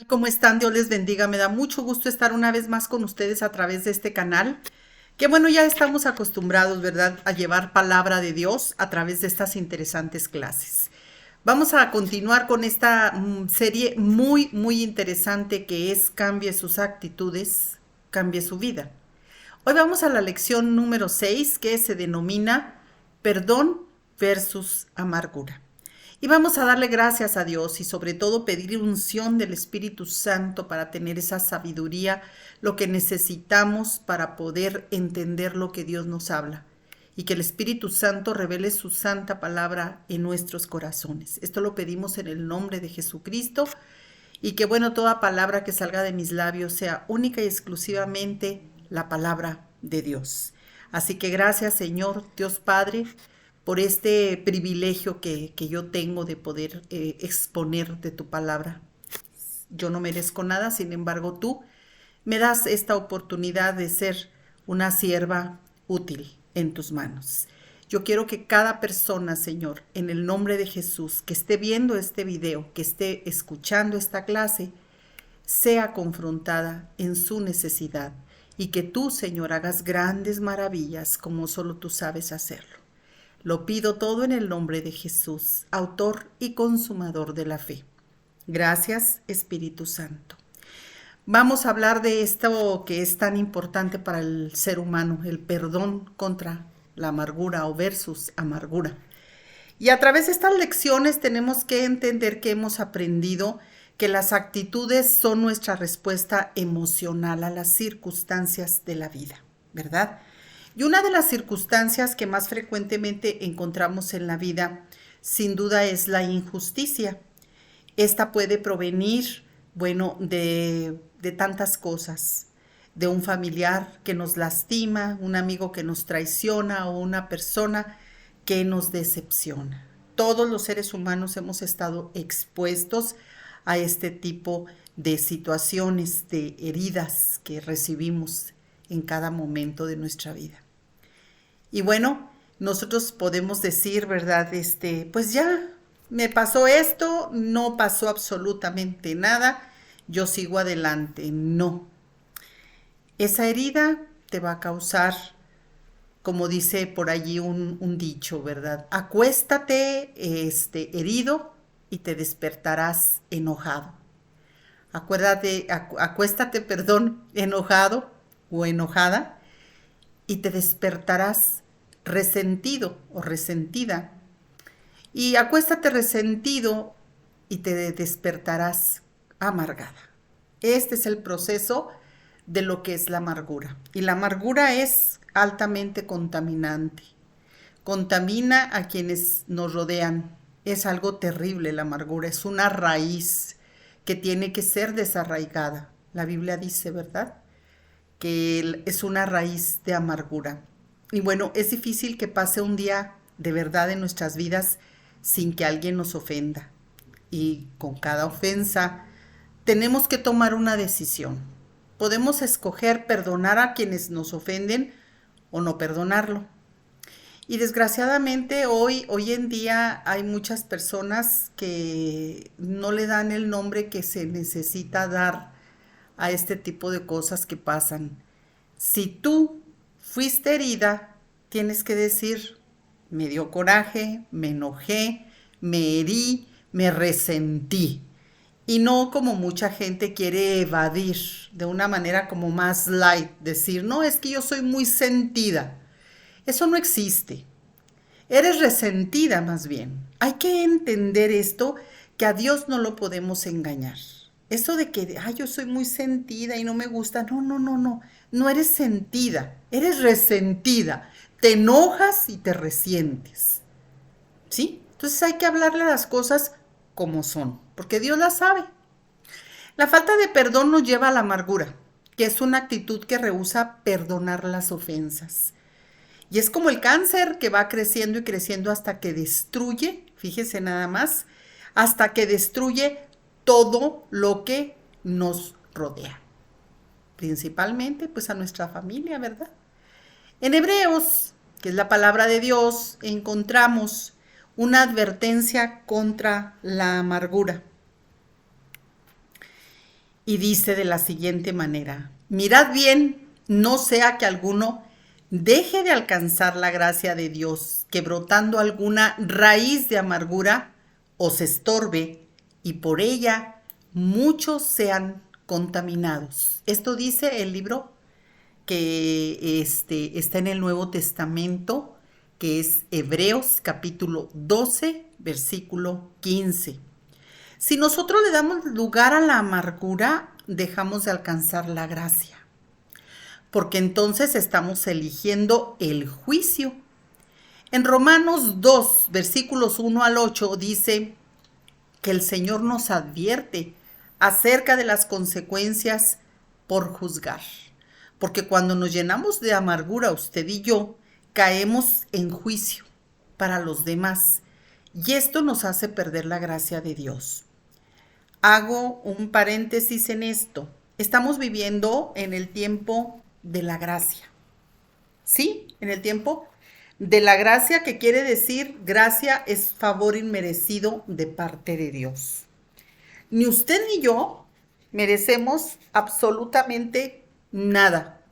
¿Cómo están? Dios les bendiga. Me da mucho gusto estar una vez más con ustedes a través de este canal. Que bueno, ya estamos acostumbrados, ¿verdad?, a llevar palabra de Dios a través de estas interesantes clases. Vamos a continuar con esta serie muy interesante que es Cambie sus actitudes, cambie su vida. Hoy vamos a la lección número 6 que se denomina Perdón versus amargura. Y vamos a darle gracias a Dios y sobre todo pedir unción del Espíritu Santo para tener esa sabiduría, lo que necesitamos para poder entender lo que Dios nos habla. Y que el Espíritu Santo revele su santa palabra en nuestros corazones. Esto lo pedimos en el nombre de Jesucristo. Y que bueno, toda palabra que salga de mis labios sea única y exclusivamente la palabra de Dios. Así que gracias, Señor Dios Padre, por este privilegio que yo tengo de poder exponer de tu palabra. Yo no merezco nada, sin embargo tú me das esta oportunidad de ser una sierva útil en tus manos. Yo quiero que cada persona, Señor, en el nombre de Jesús, que esté viendo este video, que esté escuchando esta clase, sea confrontada en su necesidad y que tú, Señor, hagas grandes maravillas como solo tú sabes hacerlo. Lo pido todo en el nombre de Jesús, autor y consumador de la fe. Gracias, Espíritu Santo. Vamos a hablar de esto que es tan importante para el ser humano, el perdón contra la amargura o versus amargura. Y a través de estas lecciones tenemos que entender que hemos aprendido que las actitudes son nuestra respuesta emocional a las circunstancias de la vida, ¿verdad? Y una de las circunstancias que más frecuentemente encontramos en la vida, sin duda, es la injusticia. Esta puede provenir, bueno, de tantas cosas, de un familiar que nos lastima, un amigo que nos traiciona o una persona que nos decepciona. Todos los seres humanos hemos estado expuestos a este tipo de situaciones, de heridas que recibimos en cada momento de nuestra vida. Y bueno, nosotros podemos decir, ¿verdad? Pues ya me pasó esto, no pasó absolutamente nada, yo sigo adelante. No. Esa herida te va a causar, como dice por allí un dicho, ¿verdad? Acuéstate, herido y te despertarás enojado. Acuéstate, enojado o enojada y te despertarás resentido o resentida. Y acuéstate resentido y te despertarás amargada. Este es el proceso de lo que es la amargura. Y la amargura es altamente contaminante. Contamina a quienes nos rodean. Es algo terrible la amargura. Es una raíz que tiene que ser desarraigada. La Biblia dice, ¿verdad?, que es una raíz de amargura. Y bueno, es difícil que pase un día de verdad en nuestras vidas sin que alguien nos ofenda. Y con cada ofensa tenemos que tomar una decisión. Podemos escoger perdonar a quienes nos ofenden o no perdonarlo. Y desgraciadamente hoy en día hay muchas personas que no le dan el nombre que se necesita dar a este tipo de cosas que pasan. Si tú fuiste herida, tienes que decir, me dio coraje, me enojé, me herí, me resentí. Y no como mucha gente quiere evadir de una manera como más light, decir, no, es que yo soy muy sentida. Eso no existe. Eres resentida más bien. Hay que entender esto, que a Dios no lo podemos engañar. Eso de que, yo soy muy sentida y no me gusta. No. No eres sentida, eres resentida. Te enojas y te resientes. ¿Sí? Entonces hay que hablarle las cosas como son, porque Dios las sabe. La falta de perdón nos lleva a la amargura, que es una actitud que rehúsa perdonar las ofensas. Y es como el cáncer que va creciendo y creciendo hasta que destruye, fíjese nada más, hasta que destruye todo lo que nos rodea. Principalmente pues a nuestra familia, ¿verdad? En Hebreos, que es la palabra de Dios, encontramos una advertencia contra la amargura. y dice de la siguiente manera: mirad bien, no sea que alguno deje de alcanzar la gracia de Dios, que brotando alguna raíz de amargura os estorbe y por ella muchos sean contaminados. Esto dice el libro que está en el Nuevo Testamento, que es Hebreos capítulo 12, versículo 15. Si nosotros le damos lugar a la amargura, dejamos de alcanzar la gracia, porque entonces estamos eligiendo el juicio. En Romanos 2, versículos 1 al 8, dice que el Señor nos advierte acerca de las consecuencias por juzgar. Porque cuando nos llenamos de amargura, usted y yo, caemos en juicio para los demás. Y esto nos hace perder la gracia de Dios. Hago un paréntesis en esto. Estamos viviendo en el tiempo de la gracia. ¿Sí? En el tiempo de la gracia, que quiere decir, gracia es favor inmerecido de parte de Dios. Ni usted ni yo merecemos absolutamente nada,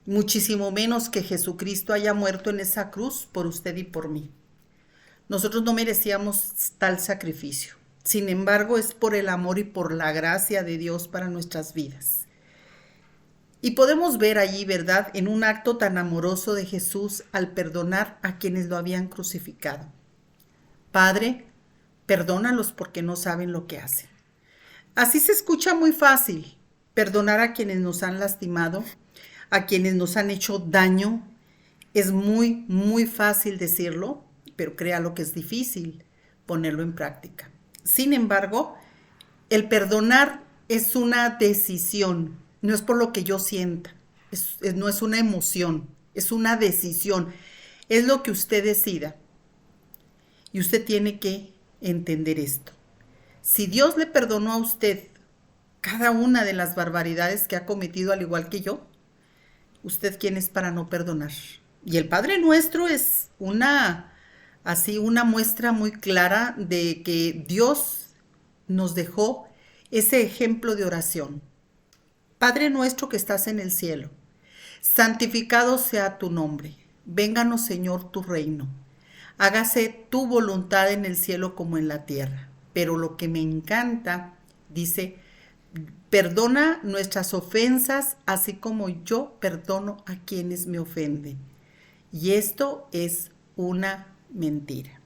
muchísimo menos que Jesucristo haya muerto en esa cruz por usted y por mí. Nosotros no merecíamos tal sacrificio. Sin embargo, es por el amor y por la gracia de Dios para nuestras vidas. Y podemos ver allí, ¿verdad?, en un acto tan amoroso de Jesús al perdonar a quienes lo habían crucificado. Padre, perdónalos porque no saben lo que hacen. Así se escucha muy fácil, perdonar a quienes nos han lastimado, a quienes nos han hecho daño. Es muy, muy fácil decirlo, pero créalo que es difícil ponerlo en práctica. Sin embargo, el perdonar es una decisión, no es por lo que yo sienta, no es una emoción, es una decisión, es lo que usted decida. Y usted tiene que entender esto. Si Dios le perdonó a usted cada una de las barbaridades que ha cometido al igual que yo, ¿usted quién es para no perdonar? Y el Padre Nuestro es una muestra muy clara de que Dios nos dejó ese ejemplo de oración. Padre nuestro que estás en el cielo, santificado sea tu nombre. Vénganos, Señor, tu reino. Hágase tu voluntad en el cielo como en la tierra. Pero lo que me encanta, dice, perdona nuestras ofensas, así como yo perdono a quienes me ofenden. Y esto es una mentira.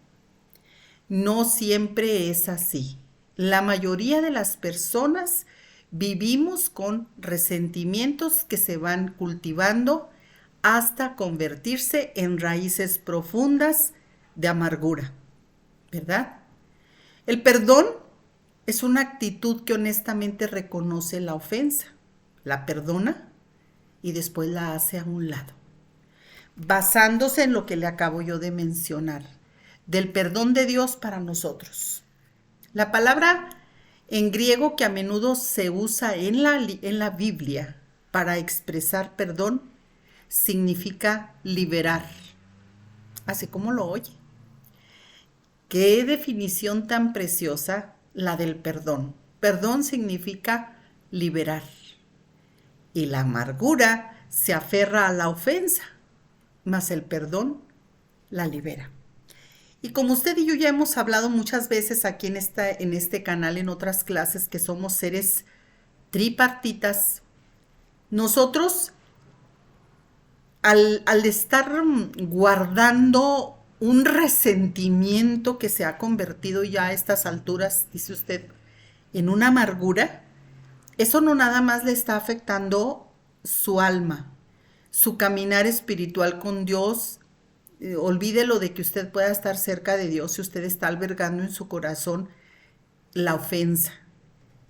No siempre es así. La mayoría de las personas vivimos con resentimientos que se van cultivando hasta convertirse en raíces profundas de amargura, ¿verdad? El perdón es una actitud que honestamente reconoce la ofensa, la perdona y después la hace a un lado, basándose en lo que le acabo yo de mencionar, del perdón de Dios para nosotros. La palabra en griego que a menudo se usa en la Biblia para expresar perdón significa liberar, así como lo oye. Qué definición tan preciosa la del perdón. Perdón significa liberar. Y la amargura se aferra a la ofensa, mas el perdón la libera. Y como usted y yo ya hemos hablado muchas veces aquí en este canal, en otras clases, que somos seres tripartitas, nosotros al estar guardando un resentimiento que se ha convertido ya a estas alturas, dice usted, en una amargura, eso no nada más le está afectando su alma, su caminar espiritual con Dios. Olvídelo de que usted pueda estar cerca de Dios si usted está albergando en su corazón la ofensa,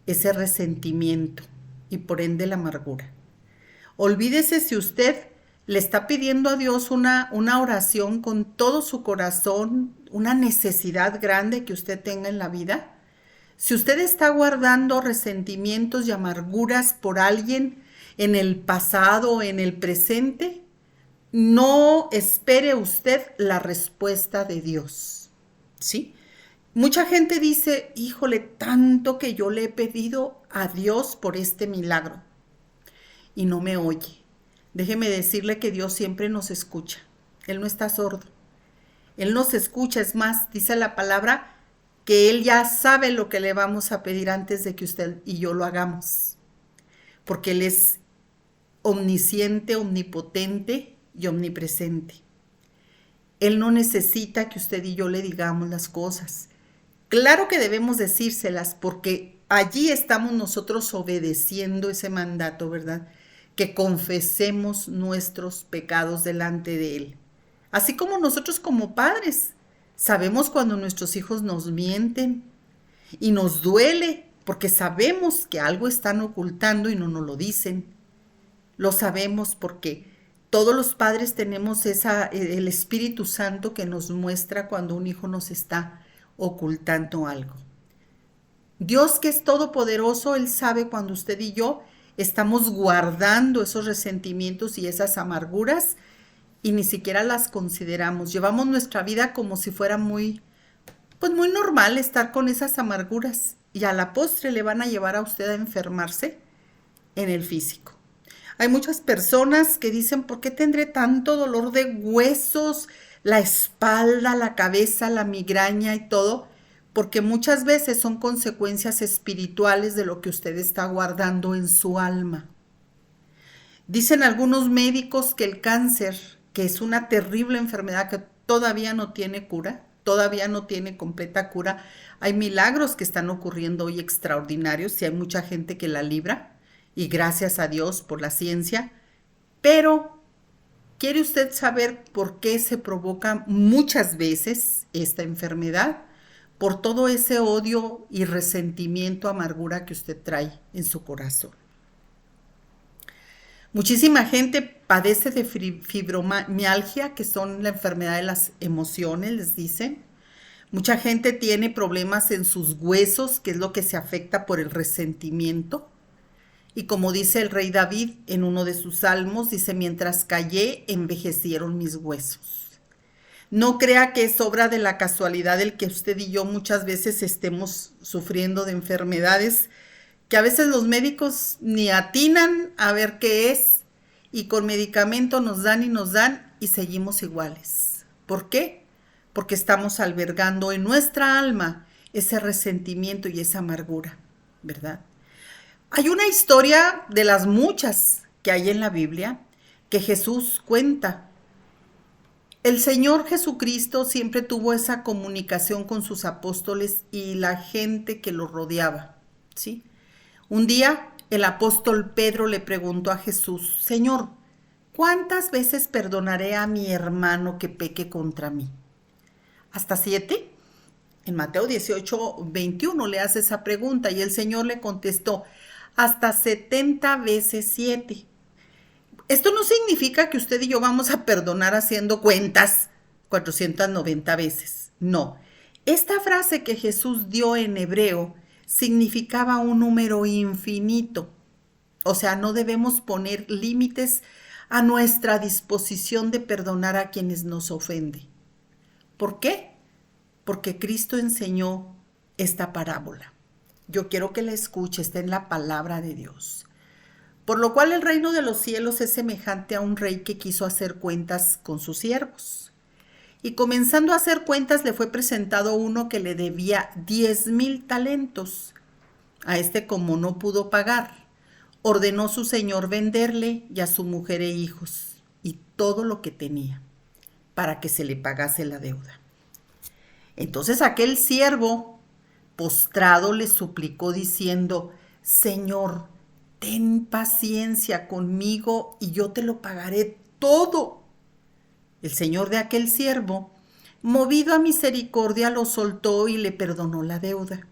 ese resentimiento y por ende la amargura. Olvídese si usted le está pidiendo a Dios una oración con todo su corazón, una necesidad grande que usted tenga en la vida. Si usted está guardando resentimientos y amarguras por alguien en el pasado o en el presente, no espere usted la respuesta de Dios, ¿sí? Mucha gente dice, híjole, tanto que yo le he pedido a Dios por este milagro y no me oye. Déjeme decirle que Dios siempre nos escucha. Él no está sordo. Él nos escucha, es más, dice la palabra que Él ya sabe lo que le vamos a pedir antes de que usted y yo lo hagamos. Porque Él es omnisciente, omnipotente y omnipresente. Él no necesita que usted y yo le digamos las cosas. Claro que debemos decírselas porque allí estamos nosotros obedeciendo ese mandato, ¿verdad? Que confesemos nuestros pecados delante de Él. Así como nosotros como padres sabemos cuando nuestros hijos nos mienten y nos duele porque sabemos que algo están ocultando y no nos lo dicen. Lo sabemos porque todos los padres tenemos el Espíritu Santo que nos muestra cuando un hijo nos está ocultando algo. Dios, que es todopoderoso, Él sabe cuando usted y yo estamos guardando esos resentimientos y esas amarguras y ni siquiera las consideramos. Llevamos nuestra vida como si fuera muy normal estar con esas amarguras y a la postre le van a llevar a usted a enfermarse en el físico. Hay muchas personas que dicen, ¿por qué tendré tanto dolor de huesos, la espalda, la cabeza, la migraña y todo? Porque muchas veces son consecuencias espirituales de lo que usted está guardando en su alma. Dicen algunos médicos que el cáncer, que es una terrible enfermedad que todavía no tiene cura, todavía no tiene completa cura, hay milagros que están ocurriendo hoy extraordinarios y hay mucha gente que la libra. Y gracias a Dios por la ciencia, pero ¿quiere usted saber por qué se provoca muchas veces esta enfermedad? Por todo ese odio y resentimiento, amargura que usted trae en su corazón. Muchísima gente padece de fibromialgia, que son la enfermedad de las emociones, les dicen. Mucha gente tiene problemas en sus huesos, que es lo que se afecta por el resentimiento. Y como dice el rey David en uno de sus salmos, dice, mientras callé, envejecieron mis huesos. No crea que es obra de la casualidad el que usted y yo muchas veces estemos sufriendo de enfermedades que a veces los médicos ni atinan a ver qué es y con medicamento nos dan y seguimos iguales. ¿Por qué? Porque estamos albergando en nuestra alma ese resentimiento y esa amargura, ¿verdad? Hay una historia de las muchas que hay en la Biblia que Jesús cuenta. El Señor Jesucristo siempre tuvo esa comunicación con sus apóstoles y la gente que lo rodeaba, ¿sí? Un día el apóstol Pedro le preguntó a Jesús, Señor, ¿cuántas veces perdonaré a mi hermano que peque contra mí? ¿Hasta 7? En Mateo 18:21 le hace esa pregunta y el Señor le contestó, hasta 70 veces 7. Esto no significa que usted y yo vamos a perdonar haciendo cuentas 490 veces. No. Esta frase que Jesús dio en hebreo significaba un número infinito. O sea, no debemos poner límites a nuestra disposición de perdonar a quienes nos ofenden. ¿Por qué? Porque Cristo enseñó esta parábola. Yo quiero que la escuche, está en la palabra de Dios. Por lo cual el reino de los cielos es semejante a un rey que quiso hacer cuentas con sus siervos. Y comenzando a hacer cuentas le fue presentado uno que le debía 10,000 talentos. A este, como no pudo pagar, ordenó su señor venderle y a su mujer e hijos y todo lo que tenía para que se le pagase la deuda. Entonces aquel siervo postrado le suplicó diciendo, Señor, ten paciencia conmigo y yo te lo pagaré todo. El señor de aquel siervo, movido a misericordia, lo soltó y le perdonó la deuda.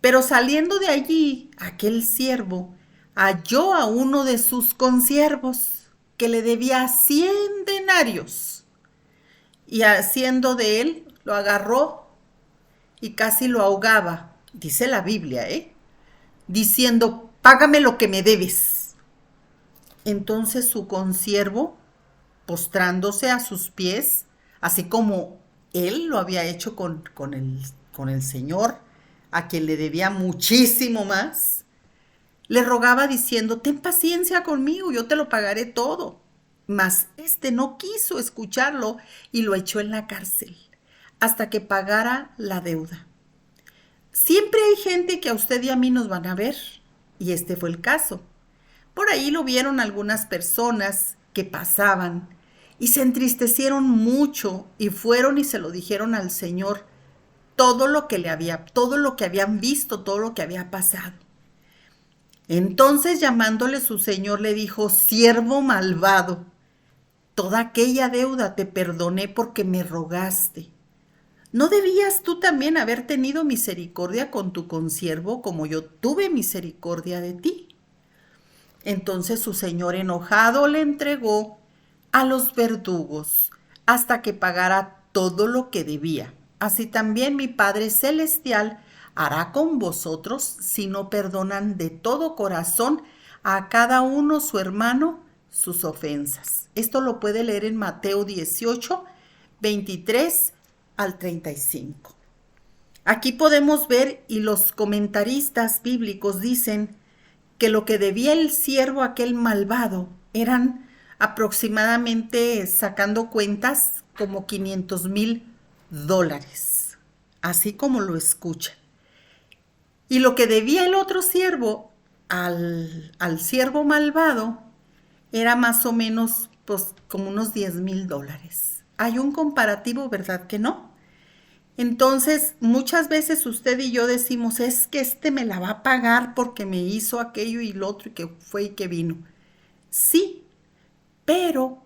Pero saliendo de allí, aquel siervo halló a uno de sus consiervos que le debía 100 denarios y haciendo de él, lo agarró y casi lo ahogaba, dice la Biblia, diciendo, págame lo que me debes. Entonces su consiervo, postrándose a sus pies, así como él lo había hecho con con el Señor, a quien le debía muchísimo más, le rogaba diciendo: ten paciencia conmigo, yo te lo pagaré todo. Mas este no quiso escucharlo y lo echó en la cárcel hasta que pagara la deuda. Siempre hay gente que a usted y a mí nos van a ver, y este fue el caso. Por ahí lo vieron algunas personas que pasaban y se entristecieron mucho y fueron y se lo dijeron al Señor todo lo que habían visto, todo lo que había pasado. Entonces, llamándole su Señor, le dijo: siervo malvado, toda aquella deuda te perdoné porque me rogaste. ¿No debías tú también haber tenido misericordia con tu consiervo como yo tuve misericordia de ti? Entonces su señor, enojado, le entregó a los verdugos hasta que pagara todo lo que debía. Así también mi Padre Celestial hará con vosotros si no perdonan de todo corazón a cada uno su hermano sus ofensas. Esto lo puede leer en Mateo 18, 23 al 35. Aquí podemos ver, y los comentaristas bíblicos dicen que lo que debía el siervo aquel malvado eran aproximadamente, sacando cuentas, como $500,000, así como lo escucha. Y lo que debía el otro siervo al siervo malvado era más o menos, pues, como unos $10,000. Hay un comparativo, ¿verdad que no? Entonces, muchas veces usted y yo decimos: es que este me la va a pagar porque me hizo aquello y lo otro y que fue y que vino. Sí, pero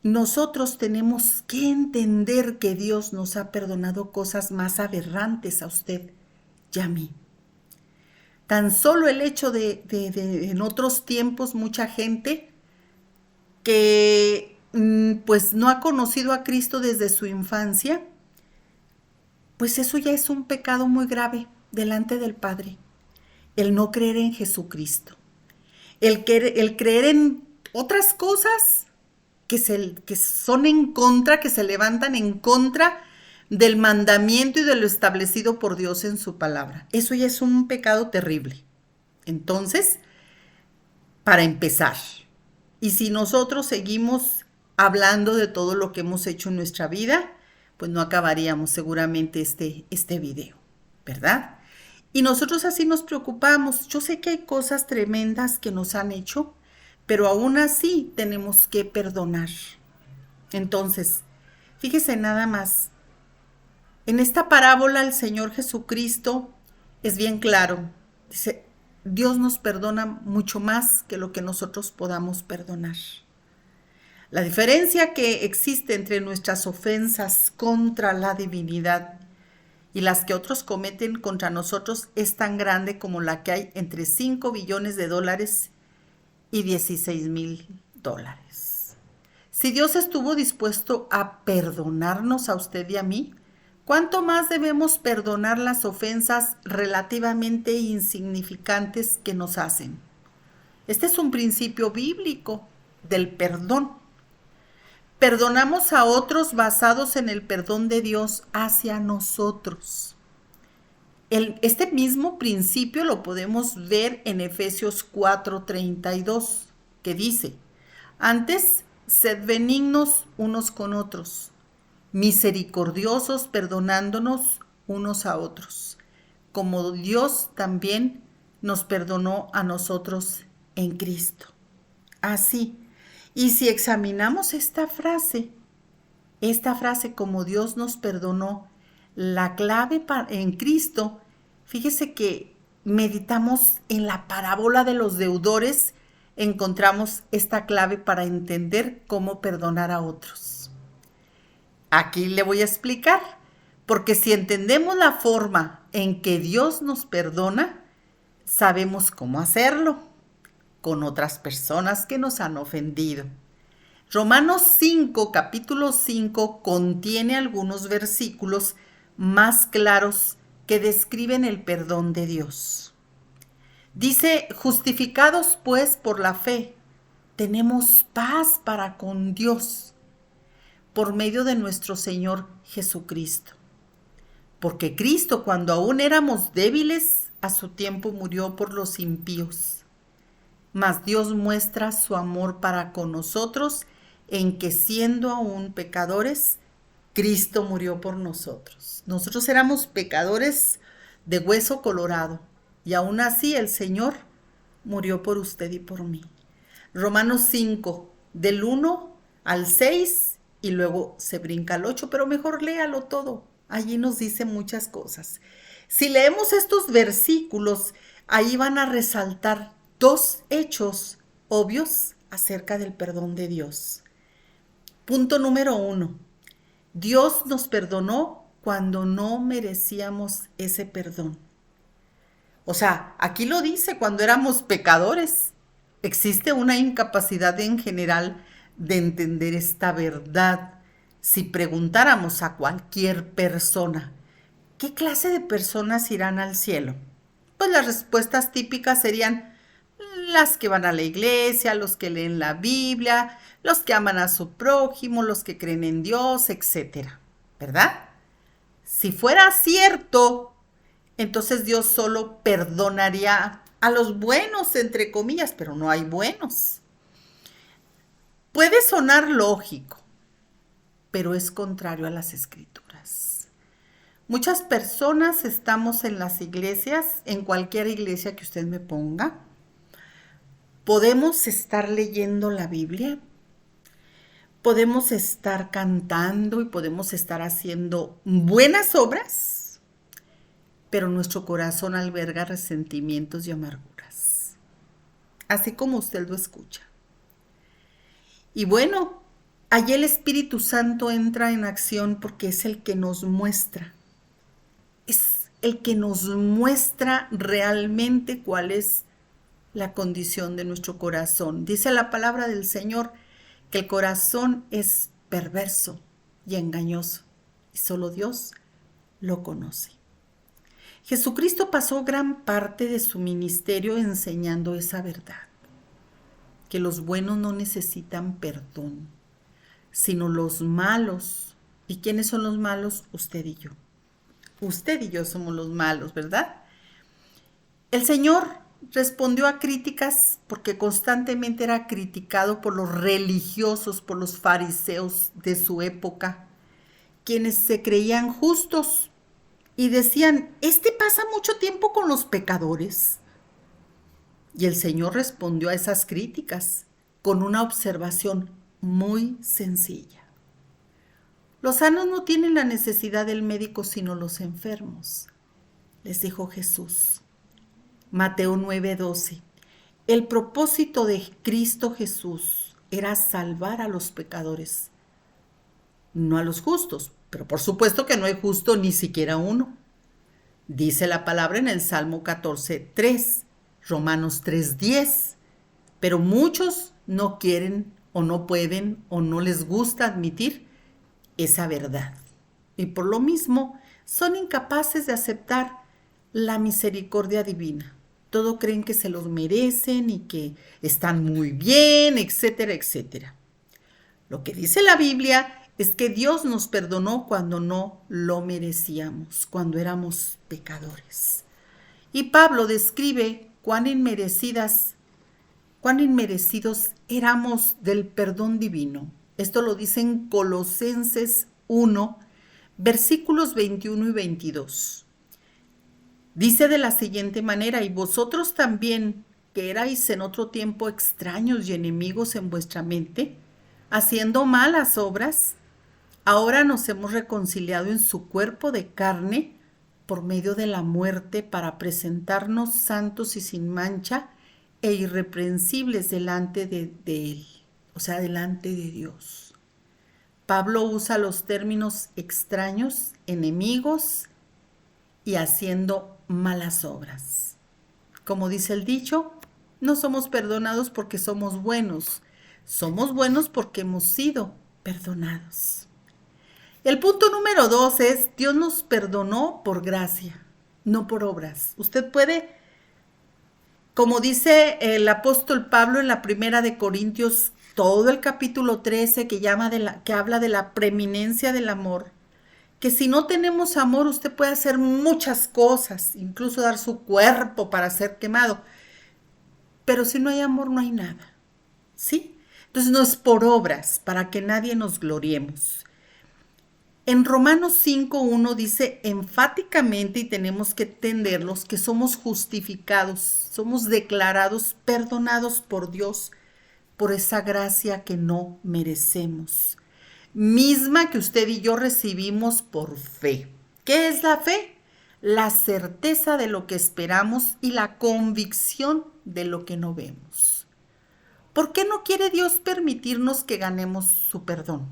nosotros tenemos que entender que Dios nos ha perdonado cosas más aberrantes a usted y a mí. Tan solo el hecho de en otros tiempos, mucha gente que pues no ha conocido a Cristo desde su infancia, pues eso ya es un pecado muy grave delante del Padre. El no creer en Jesucristo. El creer en otras cosas que son en contra, que se levantan en contra del mandamiento y de lo establecido por Dios en su palabra. Eso ya es un pecado terrible. Entonces, para empezar, y si nosotros seguimos hablando de todo lo que hemos hecho en nuestra vida, pues no acabaríamos seguramente este video, ¿verdad? Y nosotros así nos preocupamos. Yo sé que hay cosas tremendas que nos han hecho, pero aún así tenemos que perdonar. Entonces, fíjese nada más. En esta parábola el Señor Jesucristo es bien claro. Dice: Dios nos perdona mucho más que lo que nosotros podamos perdonar. La diferencia que existe entre nuestras ofensas contra la divinidad y las que otros cometen contra nosotros es tan grande como la que hay entre $5 billones y $16,000. Si Dios estuvo dispuesto a perdonarnos a usted y a mí, ¿cuánto más debemos perdonar las ofensas relativamente insignificantes que nos hacen? Este es un principio bíblico del perdón. Perdonamos a otros basados en el perdón de Dios hacia nosotros. Este mismo principio lo podemos ver en Efesios 4:32, que dice: antes, sed benignos unos con otros, misericordiosos, perdonándonos unos a otros, como Dios también nos perdonó a nosotros en Cristo. Así. Y si examinamos esta frase, como Dios nos perdonó, la clave en Cristo, fíjese que meditamos en la parábola de los deudores, encontramos esta clave para entender cómo perdonar a otros. Aquí le voy a explicar, porque si entendemos la forma en que Dios nos perdona, sabemos cómo hacerlo con otras personas que nos han ofendido. Romanos 5, capítulo 5, contiene algunos versículos más claros que describen el perdón de Dios. Dice: justificados pues por la fe, tenemos paz para con Dios por medio de nuestro Señor Jesucristo. porque Cristo, cuando aún éramos débiles, a su tiempo murió por los impíos. Mas Dios muestra su amor para con nosotros en que siendo aún pecadores, Cristo murió por nosotros. Nosotros éramos pecadores de hueso colorado y aún así el Señor murió por usted y por mí. Romanos 5, del 1 al 6 y luego se brinca al 8, pero mejor léalo todo. Allí nos dice muchas cosas. Si leemos estos versículos, ahí van a resaltar dos hechos obvios acerca del perdón de Dios. Punto número 1. Dios nos perdonó cuando no merecíamos ese perdón. O sea, aquí lo dice, cuando éramos pecadores. Existe una incapacidad en general de entender esta verdad. Si preguntáramos a cualquier persona, ¿qué clase de personas irán al cielo? Pues las respuestas típicas serían las que van a la iglesia, los que leen la Biblia, los que aman a su prójimo, los que creen en Dios, etcétera, ¿verdad? Si fuera cierto, entonces Dios solo perdonaría a los buenos, entre comillas, pero no hay buenos. Puede sonar lógico, pero es contrario a las Escrituras. Muchas personas estamos en las iglesias, en cualquier iglesia que usted me ponga. Podemos estar leyendo la Biblia, podemos estar cantando y podemos estar haciendo buenas obras, pero nuestro corazón alberga resentimientos y amarguras, así como usted lo escucha. Y bueno, allí el Espíritu Santo entra en acción porque es el que nos muestra, realmente cuál es la condición de nuestro corazón. Dice la palabra del Señor que el corazón es perverso y engañoso y solo Dios lo conoce. Jesucristo pasó gran parte de su ministerio enseñando esa verdad, que los buenos no necesitan perdón, sino los malos. ¿Y quiénes son los malos? Usted y yo. Usted y yo somos los malos, ¿verdad? El Señor respondió a críticas porque constantemente era criticado por los religiosos, por los fariseos de su época, quienes se creían justos y decían, este pasa mucho tiempo con los pecadores. Y el Señor respondió a esas críticas con una observación muy sencilla. Los sanos no tienen la necesidad del médico sino los enfermos, les dijo Jesús. Mateo 9:12. El propósito de Cristo Jesús era salvar a los pecadores, no a los justos, pero por supuesto que no hay justo ni siquiera uno. Dice la palabra en el Salmo 14:3, Romanos 3:10, pero muchos no quieren o no pueden o no les gusta admitir esa verdad. Y por lo mismo son incapaces de aceptar la misericordia divina. Todo creen que se los merecen y que están muy bien, etcétera, etcétera. Lo que dice la Biblia es que Dios nos perdonó cuando no lo merecíamos, cuando éramos pecadores. Y Pablo describe cuán inmerecidos éramos del perdón divino. Esto lo dice en Colosenses 1, versículos 21 y 22. Dice de la siguiente manera, y vosotros también, que erais en otro tiempo extraños y enemigos en vuestra mente, haciendo malas obras, ahora nos hemos reconciliado en su cuerpo de carne por medio de la muerte para presentarnos santos y sin mancha e irreprensibles delante de Él, o sea, delante de Dios. Pablo usa los términos extraños, enemigos y haciendo malas obras. Como dice el dicho, no somos perdonados porque somos buenos porque hemos sido perdonados. El punto número 2 es, Dios nos perdonó por gracia, no por obras. Usted puede, como dice el apóstol Pablo en la primera de Corintios, todo el capítulo 13 que habla de la preeminencia del amor, que si no tenemos amor, usted puede hacer muchas cosas, incluso dar su cuerpo para ser quemado, pero si no hay amor, no hay nada, ¿sí? Entonces no es por obras, para que nadie nos gloriemos. En Romanos 5:1 dice enfáticamente, y tenemos que entenderlos, que somos justificados, somos declarados, perdonados por Dios, por esa gracia que no merecemos, misma que usted y yo recibimos por fe. ¿Qué es la fe? La certeza de lo que esperamos y la convicción de lo que no vemos. ¿Por qué no quiere Dios permitirnos que ganemos su perdón?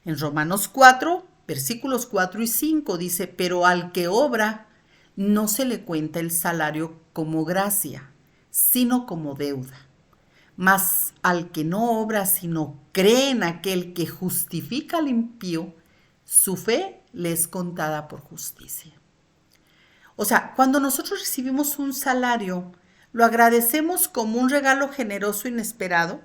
En Romanos 4, versículos 4 y 5 dice, pero al que obra no se le cuenta el salario como gracia, sino como deuda. Mas al que no obra, sino cree en aquel que justifica al impío, su fe le es contada por justicia. O sea, cuando nosotros recibimos un salario, ¿lo agradecemos como un regalo generoso inesperado?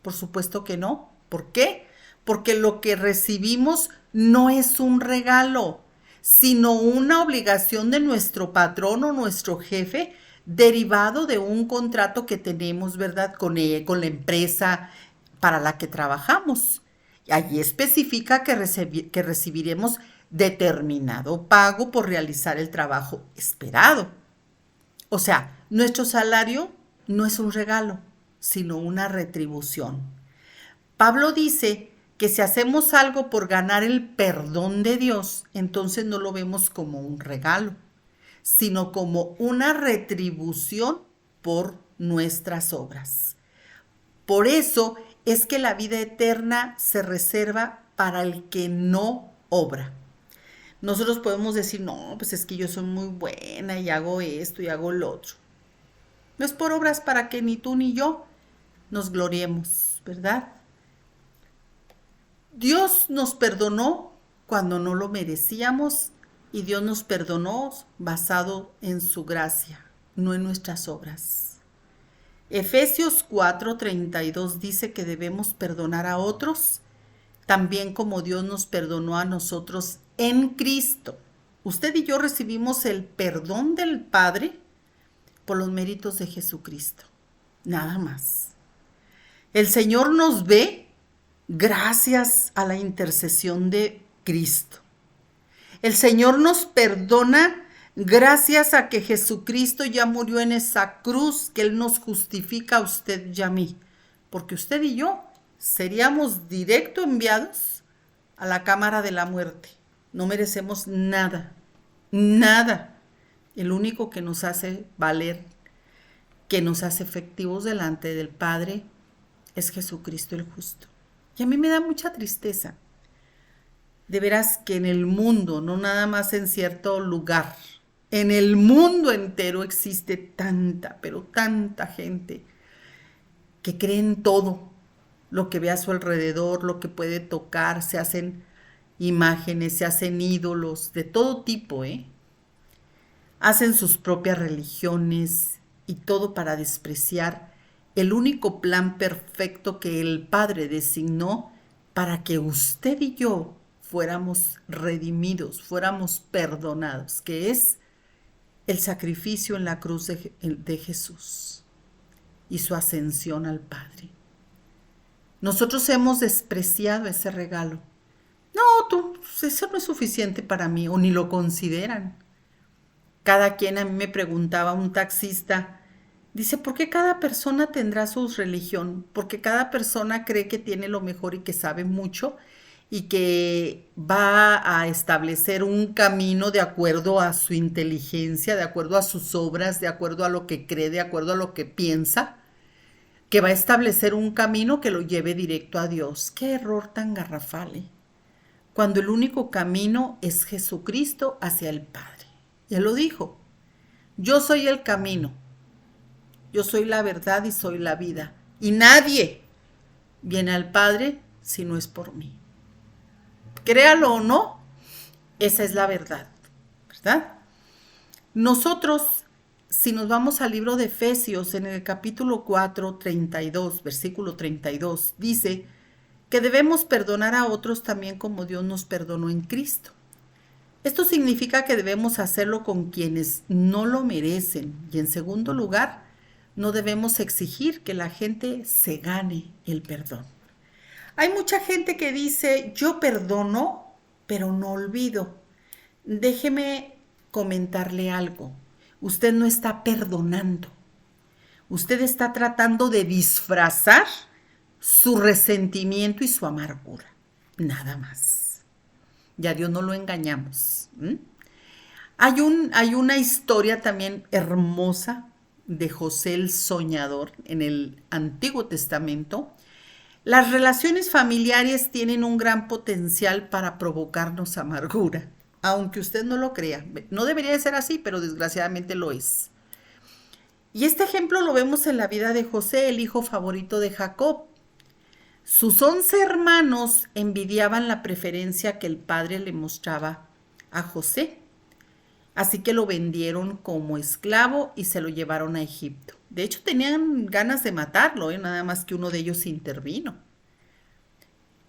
Por supuesto que no. ¿Por qué? Porque lo que recibimos no es un regalo, sino una obligación de nuestro patrón o nuestro jefe derivado de un contrato que tenemos, ¿verdad? Con la empresa para la que trabajamos. Y allí especifica que recibiremos determinado pago por realizar el trabajo esperado. O sea, nuestro salario no es un regalo, sino una retribución. Pablo dice que si hacemos algo por ganar el perdón de Dios, entonces no lo vemos como un regalo, sino como una retribución por nuestras obras. Por eso es que la vida eterna se reserva para el que no obra. Nosotros podemos decir, no, pues es que yo soy muy buena y hago esto y hago lo otro. No es por obras para que ni tú ni yo nos gloriemos, ¿verdad? Dios nos perdonó cuando no lo merecíamos y Dios nos perdonó basado en su gracia, no en nuestras obras. Efesios 4:32 dice que debemos perdonar a otros, también como Dios nos perdonó a nosotros en Cristo. Usted y yo recibimos el perdón del Padre por los méritos de Jesucristo, nada más. El Señor nos ve gracias a la intercesión de Cristo. El Señor nos perdona gracias a que Jesucristo ya murió en esa cruz, que Él nos justifica a usted y a mí. Porque usted y yo seríamos directo enviados a la cámara de la muerte. No merecemos nada, nada. El único que nos hace valer, que nos hace efectivos delante del Padre, es Jesucristo el justo. Y a mí me da mucha tristeza. De veras que en el mundo, no nada más en cierto lugar, en el mundo entero existe tanta, pero tanta gente que cree en todo lo que ve a su alrededor, lo que puede tocar, se hacen imágenes, se hacen ídolos de todo tipo, hacen sus propias religiones y todo para despreciar el único plan perfecto que el Padre designó para que usted y yo fuéramos redimidos, fuéramos perdonados, que es el sacrificio en la cruz de Jesús y su ascensión al Padre. Nosotros hemos despreciado ese regalo. No, eso no es suficiente para mí, o ni lo consideran. Cada quien, a mí me preguntaba un taxista, dice, ¿por qué cada persona tendrá su religión? Porque cada persona cree que tiene lo mejor y que sabe mucho y que va a establecer un camino de acuerdo a su inteligencia, de acuerdo a sus obras, de acuerdo a lo que cree, de acuerdo a lo que piensa, que va a establecer un camino que lo lleve directo a Dios. ¡Qué error tan garrafal! Cuando el único camino es Jesucristo hacia el Padre. Él lo dijo, yo soy el camino, yo soy la verdad y soy la vida, y nadie viene al Padre si no es por mí. Créalo o no, esa es la verdad, ¿verdad? Nosotros, si nos vamos al libro de Efesios, en el capítulo 4, 32, versículo 32, dice que debemos perdonar a otros también como Dios nos perdonó en Cristo. Esto significa que debemos hacerlo con quienes no lo merecen. Y en segundo lugar, no debemos exigir que la gente se gane el perdón. Hay mucha gente que dice, yo perdono, pero no olvido. Déjeme comentarle algo. Usted no está perdonando. Usted está tratando de disfrazar su resentimiento y su amargura. Nada más. Ya a Dios no lo engañamos. Hay una historia también hermosa de José el Soñador en el Antiguo Testamento. Las relaciones familiares tienen un gran potencial para provocarnos amargura, aunque usted no lo crea. No debería de ser así, pero desgraciadamente lo es. Y este ejemplo lo vemos en la vida de José, el hijo favorito de Jacob. Sus 11 hermanos envidiaban la preferencia que el padre le mostraba a José. Así que lo vendieron como esclavo y se lo llevaron a Egipto. De hecho, tenían ganas de matarlo, nada más que uno de ellos intervino.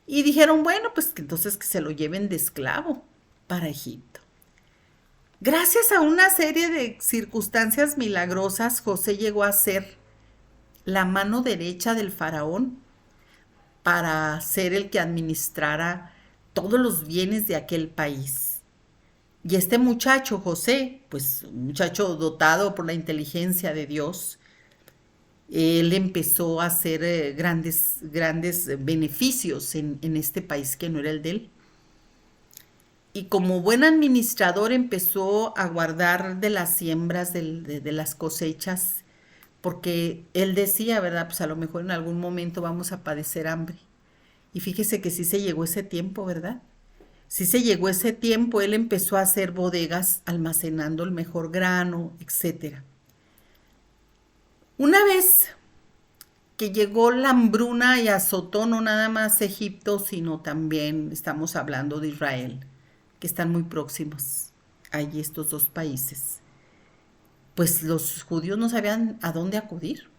Y dijeron, bueno, pues que entonces que se lo lleven de esclavo para Egipto. Gracias a una serie de circunstancias milagrosas, José llegó a ser la mano derecha del faraón para ser el que administrara todos los bienes de aquel país. Y este muchacho, José, pues un muchacho dotado por la inteligencia de Dios, él empezó a hacer grandes beneficios en este país que no era el de él. Y como buen administrador empezó a guardar de las siembras, de las cosechas, porque él decía, ¿verdad? Pues a lo mejor en algún momento vamos a padecer hambre. Y fíjese que sí se llegó ese tiempo, ¿verdad? Sí se llegó ese tiempo, él empezó a hacer bodegas almacenando el mejor grano, etc. Una vez que llegó la hambruna y azotó no nada más Egipto, sino también estamos hablando de Israel, que están muy próximos, allí estos dos países. Pues los judíos no sabían a dónde acudir,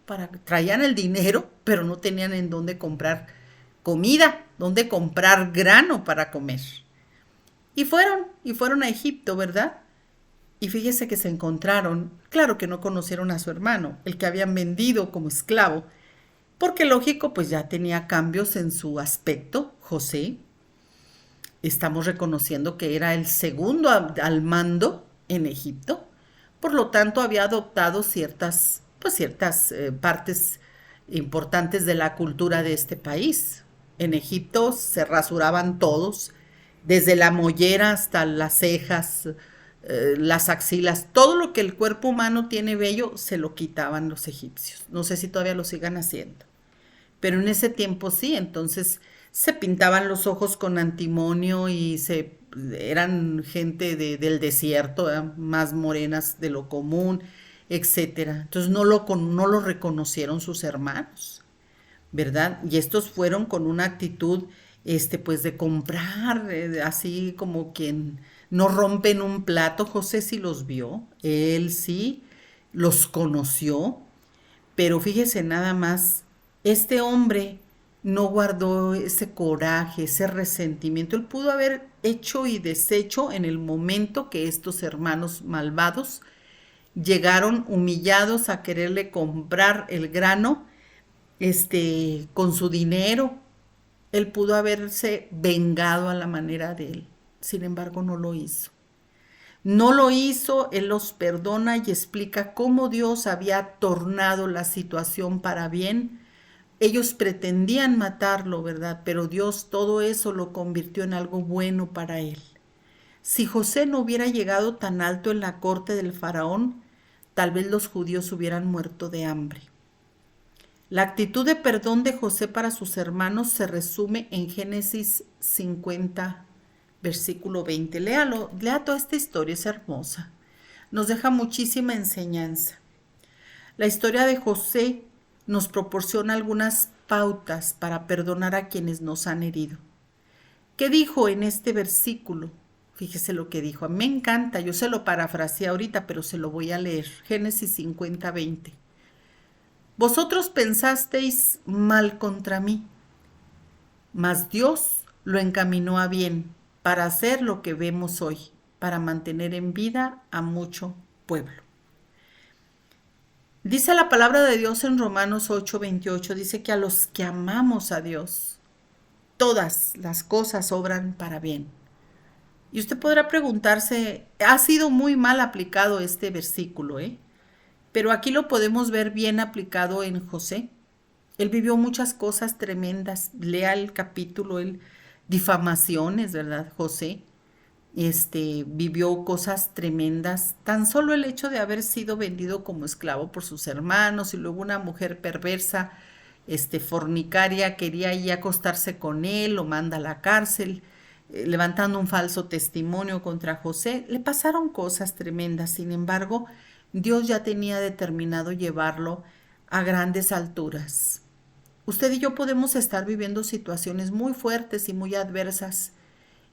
traían el dinero, pero no tenían en dónde comprar comida, dónde comprar grano para comer. Y fueron a Egipto, ¿verdad? Y fíjese que se encontraron, claro que no conocieron a su hermano, el que habían vendido como esclavo, porque lógico, pues ya tenía cambios en su aspecto, José. Estamos reconociendo que era el segundo al mando en Egipto, por lo tanto había adoptado ciertas partes importantes de la cultura de este país. En Egipto se rasuraban todos, desde la mollera hasta las cejas, las axilas, todo lo que el cuerpo humano tiene vello se lo quitaban los egipcios. No sé si todavía lo sigan haciendo, pero en ese tiempo sí. Entonces se pintaban los ojos con antimonio y eran gente del desierto, más morenas de lo común, etcétera. Entonces no lo reconocieron sus hermanos, ¿verdad? Y estos fueron con una actitud, pues de comprar, así como quien no rompe en un plato. José sí los vio, él sí los conoció, pero fíjese nada más, este hombre no guardó ese coraje, ese resentimiento. Él pudo haber hecho y deshecho en el momento que estos hermanos malvados llegaron humillados a quererle comprar el grano, con su dinero. Él pudo haberse vengado a la manera de él. Sin embargo, no lo hizo. No lo hizo, él los perdona y explica cómo Dios había tornado la situación para bien. Ellos pretendían matarlo, ¿verdad? Pero Dios todo eso lo convirtió en algo bueno para él. Si José no hubiera llegado tan alto en la corte del faraón, tal vez los judíos hubieran muerto de hambre. La actitud de perdón de José para sus hermanos se resume en Génesis 50, versículo 20. Léalo, lea toda esta historia, es hermosa. Nos deja muchísima enseñanza. La historia de José nos proporciona algunas pautas para perdonar a quienes nos han herido. ¿Qué dijo en este versículo? Fíjese lo que dijo. A mí me encanta, yo se lo parafraseé ahorita, pero se lo voy a leer. Génesis 50, 20. Vosotros pensasteis mal contra mí, mas Dios lo encaminó a bien para hacer lo que vemos hoy. para mantener en vida a mucho pueblo. Dice la palabra de Dios en Romanos 8:28, dice que a los que amamos a Dios, todas las cosas obran para bien. Y usted podrá preguntarse, ha sido muy mal aplicado este versículo, ¿eh? Pero aquí lo podemos ver bien aplicado en José. Él vivió muchas cosas tremendas. Lea el capítulo, difamaciones, ¿verdad? José, vivió cosas tremendas. Tan solo el hecho de haber sido vendido como esclavo por sus hermanos y luego una mujer perversa, fornicaria, quería ir a acostarse con él, lo manda a la cárcel, levantando un falso testimonio contra José. Le pasaron cosas tremendas. Sin embargo, Dios ya tenía determinado llevarlo a grandes alturas. Usted y yo podemos estar viviendo situaciones muy fuertes y muy adversas.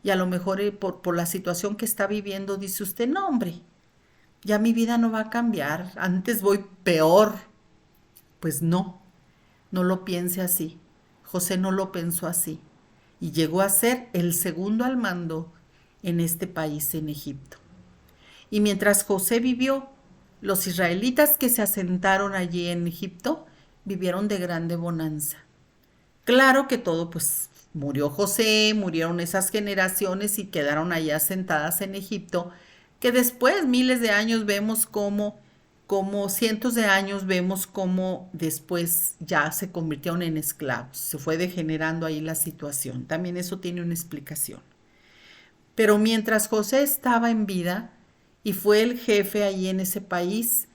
Y a lo mejor por la situación que está viviendo dice usted, no hombre, ya mi vida no va a cambiar, antes voy peor. Pues no, no lo piense así. José no lo pensó así. Y llegó a ser el segundo al mando en este país, en Egipto. Y mientras José vivió, los israelitas que se asentaron allí en Egipto vivieron de grande bonanza. Claro que todo, pues murió José, murieron esas generaciones y quedaron allá asentadas en Egipto, que después, miles de años, vemos como cientos de años, vemos cómo después ya se convirtieron en esclavos. Se fue degenerando ahí la situación. También eso tiene una explicación. Pero mientras José estaba en vida y fue el jefe ahí en ese país,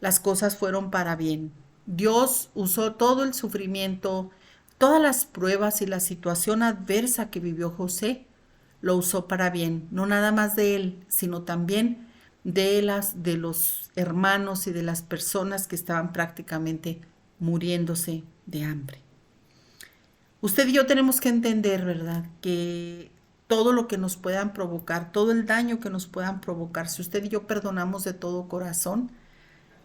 las cosas fueron para bien. Dios usó todo el sufrimiento, todas las pruebas y la situación adversa que vivió José, lo usó para bien, no nada más de él, sino también de los hermanos y de las personas que estaban prácticamente muriéndose de hambre. Usted y yo tenemos que entender, ¿verdad?, que todo lo que nos puedan provocar, todo el daño que nos puedan provocar, si usted y yo perdonamos de todo corazón,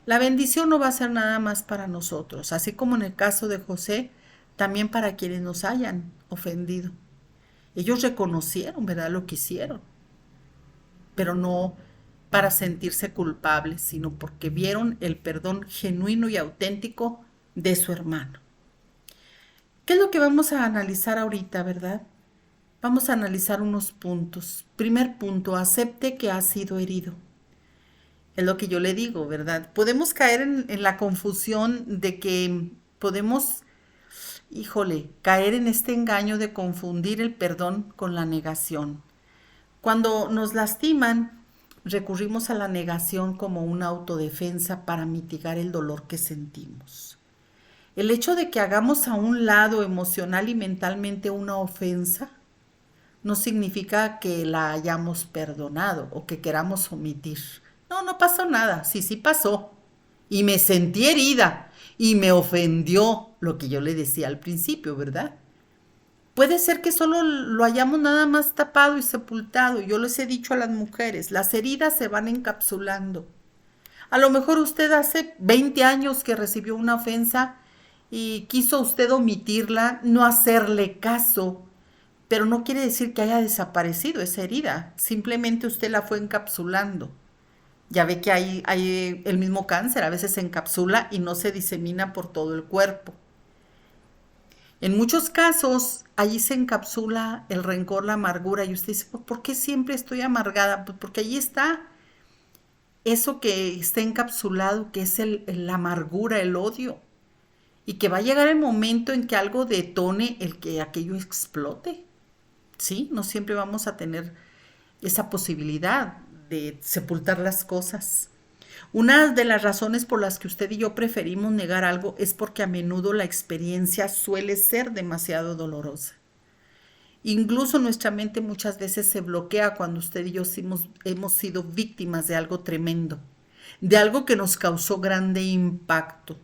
la bendición no va a ser nada más para nosotros, así como en el caso de José, también para quienes nos hayan ofendido. Ellos reconocieron, ¿verdad?, lo que hicieron, pero no para sentirse culpables, sino porque vieron el perdón genuino y auténtico de su hermano. ¿Qué es lo que vamos a analizar ahorita, verdad? Vamos a analizar unos puntos. Primer punto, acepte que ha sido herido. Es lo que yo le digo, ¿verdad? Podemos caer en la confusión de que podemos, caer en este engaño de confundir el perdón con la negación. Cuando nos lastiman, recurrimos a la negación como una autodefensa para mitigar el dolor que sentimos. El hecho de que hagamos a un lado emocional y mentalmente una ofensa no significa que la hayamos perdonado o que queramos omitir. No, no pasó nada. Sí pasó. Y me sentí herida y me ofendió lo que yo le decía al principio, ¿verdad? Puede ser que solo lo hayamos nada más tapado y sepultado. Yo les he dicho a las mujeres, las heridas se van encapsulando. A lo mejor usted hace 20 años que recibió una ofensa y quiso usted omitirla, no hacerle caso, pero no quiere decir que haya desaparecido esa herida, simplemente usted la fue encapsulando. Ya ve que hay el mismo cáncer, a veces se encapsula y no se disemina por todo el cuerpo. En muchos casos, allí se encapsula el rencor, la amargura, y usted dice, ¿por qué siempre estoy amargada? Pues porque allí está eso que está encapsulado, que es la amargura, el odio, y que va a llegar el momento en que algo detone el que aquello explote. Sí, no siempre vamos a tener esa posibilidad de sepultar las cosas. Una de las razones por las que usted y yo preferimos negar algo es porque a menudo la experiencia suele ser demasiado dolorosa. Incluso nuestra mente muchas veces se bloquea cuando usted y yo hemos sido víctimas de algo tremendo, de algo que nos causó grande impacto,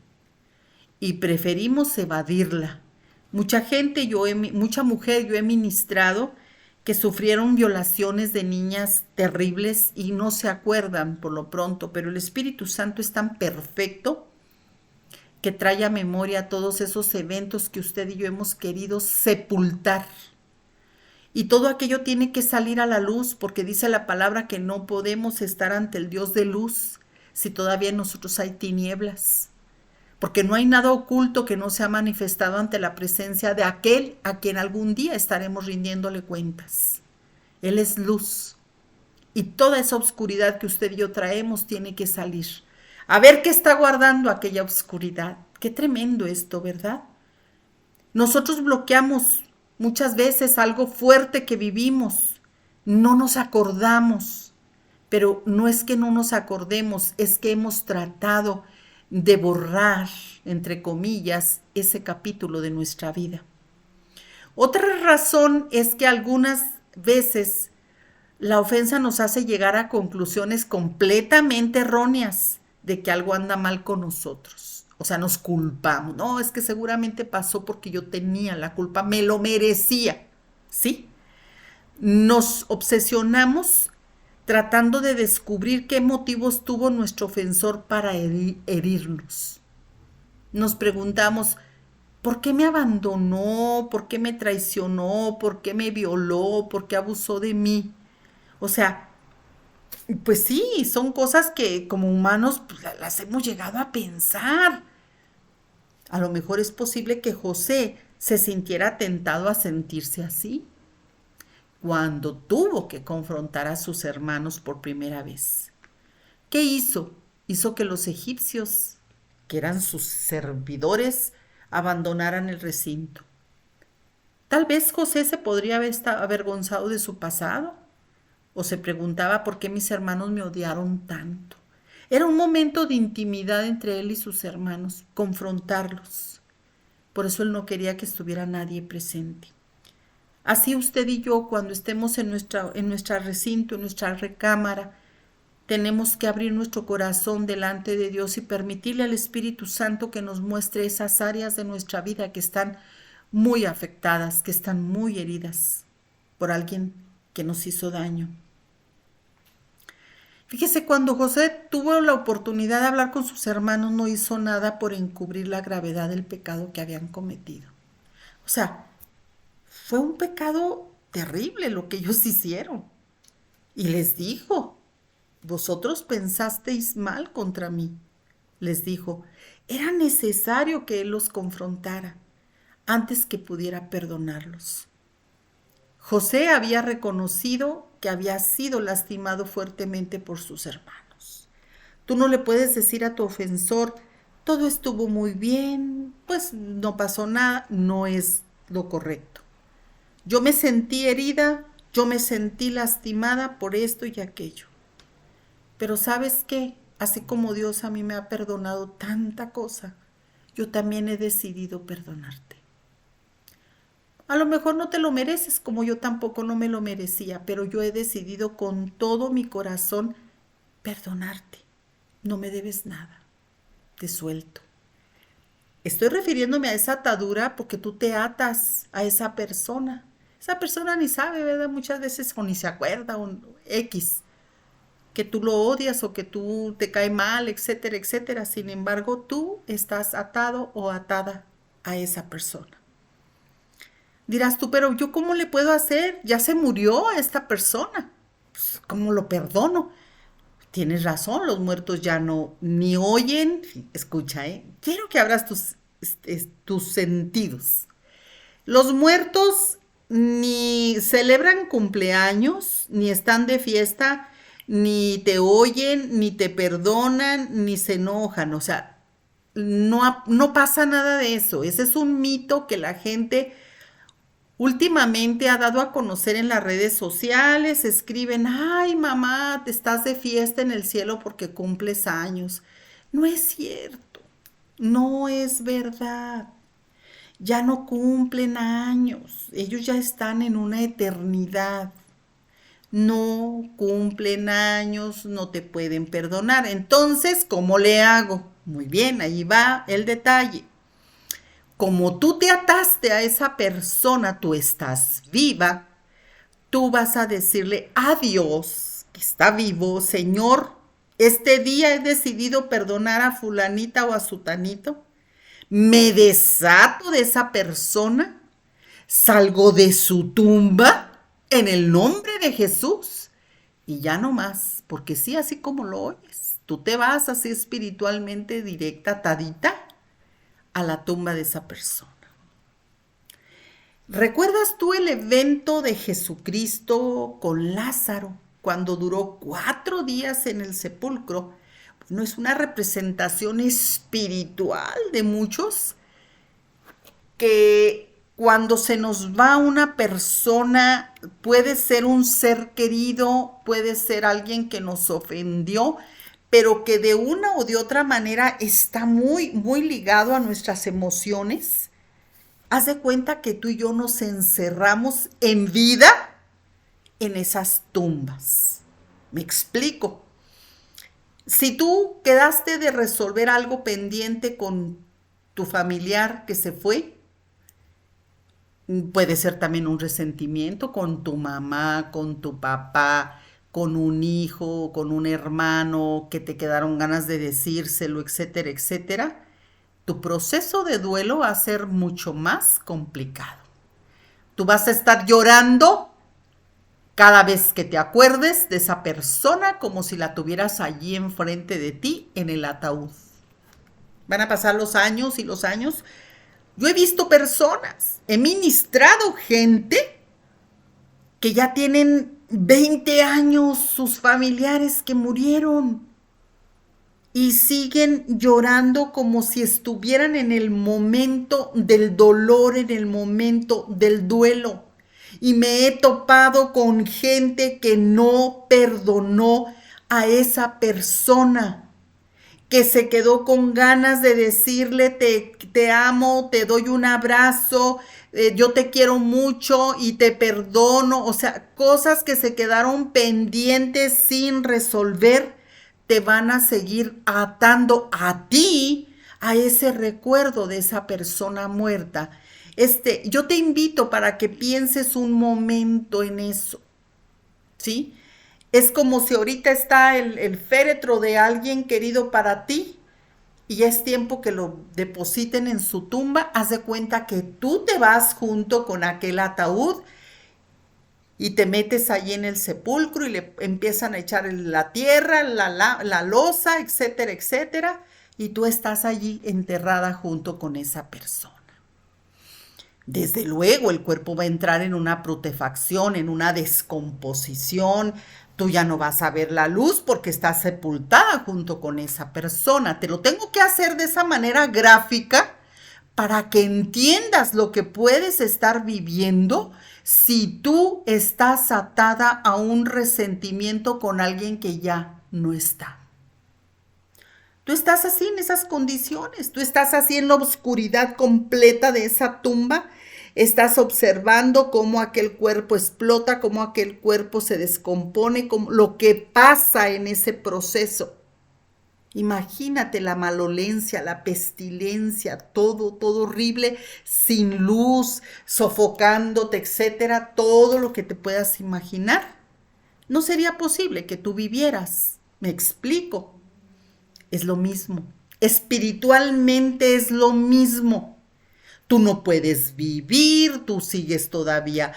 y preferimos evadirla. Mucha mujer yo he ministrado que sufrieron violaciones de niñas terribles y no se acuerdan por lo pronto, pero el Espíritu Santo es tan perfecto que trae a memoria todos esos eventos que usted y yo hemos querido sepultar. Y todo aquello tiene que salir a la luz porque dice la palabra que no podemos estar ante el Dios de luz si todavía en nosotros hay tinieblas. Porque no hay nada oculto que no sea manifestado ante la presencia de aquel a quien algún día estaremos rindiéndole cuentas. Él es luz. Y toda esa oscuridad que usted y yo traemos tiene que salir. A ver qué está guardando aquella oscuridad. Qué tremendo esto, ¿verdad? Nosotros bloqueamos muchas veces algo fuerte que vivimos. No nos acordamos. Pero no es que no nos acordemos, es que hemos tratado de borrar, entre comillas, ese capítulo de nuestra vida. Otra razón es que algunas veces la ofensa nos hace llegar a conclusiones completamente erróneas de que algo anda mal con nosotros. O sea, nos culpamos. No, es que seguramente pasó porque yo tenía la culpa, me lo merecía. ¿Sí? Nos obsesionamos tratando de descubrir qué motivos tuvo nuestro ofensor para herirnos. Nos preguntamos, ¿por qué me abandonó? ¿Por qué me traicionó? ¿Por qué me violó? ¿Por qué abusó de mí? O sea, pues sí, son cosas que como humanos pues, las hemos llegado a pensar. A lo mejor es posible que José se sintiera tentado a sentirse así cuando tuvo que confrontar a sus hermanos por primera vez. ¿Qué hizo? Hizo que los egipcios, que eran sus servidores, abandonaran el recinto. Tal vez José se podría haber estado avergonzado de su pasado, o se preguntaba por qué mis hermanos me odiaron tanto. Era un momento de intimidad entre él y sus hermanos, confrontarlos. Por eso él no quería que estuviera nadie presente. Así usted y yo, cuando estemos en nuestro recinto, en nuestra recámara, tenemos que abrir nuestro corazón delante de Dios y permitirle al Espíritu Santo que nos muestre esas áreas de nuestra vida que están muy afectadas, que están muy heridas por alguien que nos hizo daño. Fíjese, cuando José tuvo la oportunidad de hablar con sus hermanos, no hizo nada por encubrir la gravedad del pecado que habían cometido. O sea, fue un pecado terrible lo que ellos hicieron. Y les dijo, vosotros pensasteis mal contra mí. Les dijo, era necesario que él los confrontara antes que pudiera perdonarlos. José había reconocido que había sido lastimado fuertemente por sus hermanos. Tú no le puedes decir a tu ofensor, todo estuvo muy bien, pues no pasó nada, no es lo correcto. Yo me sentí herida, yo me sentí lastimada por esto y aquello. Pero ¿sabes qué? Así como Dios a mí me ha perdonado tanta cosa, yo también he decidido perdonarte. A lo mejor no te lo mereces, como yo tampoco no me lo merecía, pero yo he decidido con todo mi corazón perdonarte. No me debes nada. Te suelto. Estoy refiriéndome a esa atadura porque tú te atas a esa persona. Esa persona ni sabe, ¿verdad? Muchas veces o ni se acuerda, o X, que tú lo odias o que tú te cae mal, etcétera, etcétera. Sin embargo, tú estás atado o atada a esa persona. Dirás tú, pero ¿yo cómo le puedo hacer? Ya se murió esta persona. Pues, ¿cómo lo perdono? Tienes razón, los muertos ya no ni oyen. Escucha, quiero que abras tus sentidos. Los muertos ni celebran cumpleaños, ni están de fiesta, ni te oyen, ni te perdonan, ni se enojan. O sea, no pasa nada de eso. Ese es un mito que la gente últimamente ha dado a conocer en las redes sociales. Escriben, ay mamá, te estás de fiesta en el cielo porque cumples años. No es cierto, no es verdad. Ya no cumplen años, ellos ya están en una eternidad. No cumplen años, no te pueden perdonar. Entonces, ¿cómo le hago? Muy bien, ahí va el detalle. Como tú te ataste a esa persona, tú estás viva, tú vas a decirle a Dios, que está vivo, Señor, este día he decidido perdonar a fulanita o a sutanito, me desato de esa persona, salgo de su tumba en el nombre de Jesús. Y ya no más, porque sí, así como lo oyes, tú te vas así espiritualmente directa, atadita a la tumba de esa persona. ¿Recuerdas tú el evento de Jesucristo con Lázaro cuando duró 4 días en el sepulcro? Bueno, es una representación espiritual de muchos que cuando se nos va una persona, puede ser un ser querido, puede ser alguien que nos ofendió, pero que de una o de otra manera está muy, muy ligado a nuestras emociones. Haz de cuenta que tú y yo nos encerramos en vida en esas tumbas. Me explico. Si tú quedaste de resolver algo pendiente con tu familiar que se fue, puede ser también un resentimiento con tu mamá, con tu papá, con un hijo, con un hermano, que te quedaron ganas de decírselo, etcétera, etcétera. Tu proceso de duelo va a ser mucho más complicado. Tú vas a estar llorando cada vez que te acuerdes de esa persona como si la tuvieras allí enfrente de ti en el ataúd. Van a pasar los años y los años. Yo he visto personas, he ministrado gente que ya tienen 20 años sus familiares que murieron y siguen llorando como si estuvieran en el momento del dolor, en el momento del duelo. Y me he topado con gente que no perdonó a esa persona, que se quedó con ganas de decirle te amo, te doy un abrazo, yo te quiero mucho y te perdono. O sea, cosas que se quedaron pendientes sin resolver te van a seguir atando a ti a ese recuerdo de esa persona muerta. Yo te invito para que pienses un momento en eso, ¿sí? Es como si ahorita está el féretro de alguien querido para ti y ya es tiempo que lo depositen en su tumba. Haz de cuenta que tú te vas junto con aquel ataúd y te metes allí en el sepulcro y le empiezan a echar la tierra, la losa, etcétera, etcétera, y tú estás allí enterrada junto con esa persona. Desde luego el cuerpo va a entrar en una putrefacción, en una descomposición. Tú ya no vas a ver la luz porque estás sepultada junto con esa persona. Te lo tengo que hacer de esa manera gráfica para que entiendas lo que puedes estar viviendo si tú estás atada a un resentimiento con alguien que ya no está. Tú estás así en esas condiciones, tú estás así en la oscuridad completa de esa tumba, estás observando cómo aquel cuerpo explota, cómo aquel cuerpo se descompone, cómo, lo que pasa en ese proceso. Imagínate la malevolencia, la pestilencia, todo horrible, sin luz, sofocándote, etcétera, todo lo que te puedas imaginar. No sería posible que tú vivieras, me explico. Es lo mismo. Espiritualmente es lo mismo. Tú no puedes vivir, tú sigues todavía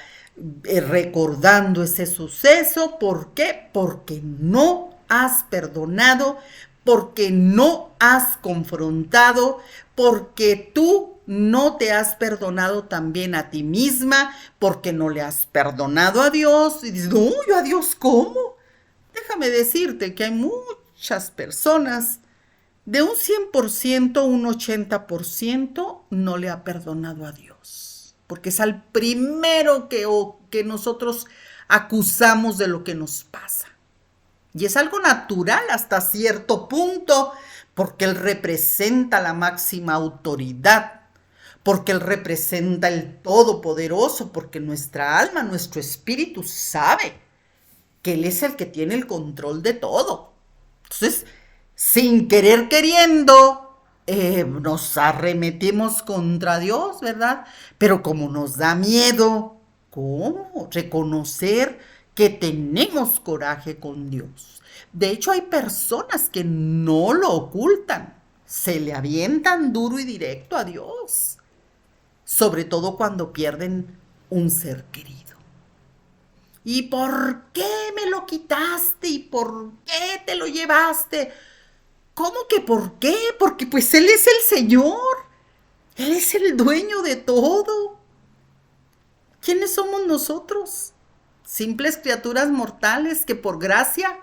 recordando ese suceso. ¿Por qué? Porque no has perdonado, porque no has confrontado, porque tú no te has perdonado también a ti misma, porque no le has perdonado a Dios. Y dices, no, yo a Dios, ¿cómo? Déjame decirte que hay muchas personas, de un 100%, un 80% no le ha perdonado a Dios, porque es al primero que nosotros acusamos de lo que nos pasa. Y es algo natural hasta cierto punto, porque Él representa la máxima autoridad, porque Él representa el Todopoderoso, porque nuestra alma, nuestro espíritu sabe que Él es el que tiene el control de todo. Entonces, sin querer queriendo, nos arremetimos contra Dios, ¿verdad? Pero como nos da miedo, ¿cómo? Reconocer que tenemos coraje con Dios. De hecho, hay personas que no lo ocultan, se le avientan duro y directo a Dios, sobre todo cuando pierden un ser querido. ¿Y por qué me lo quitaste? ¿Y por qué te lo llevaste? ¿Cómo que por qué? Porque pues Él es el Señor. Él es el dueño de todo. ¿Quiénes somos nosotros? Simples criaturas mortales que por gracia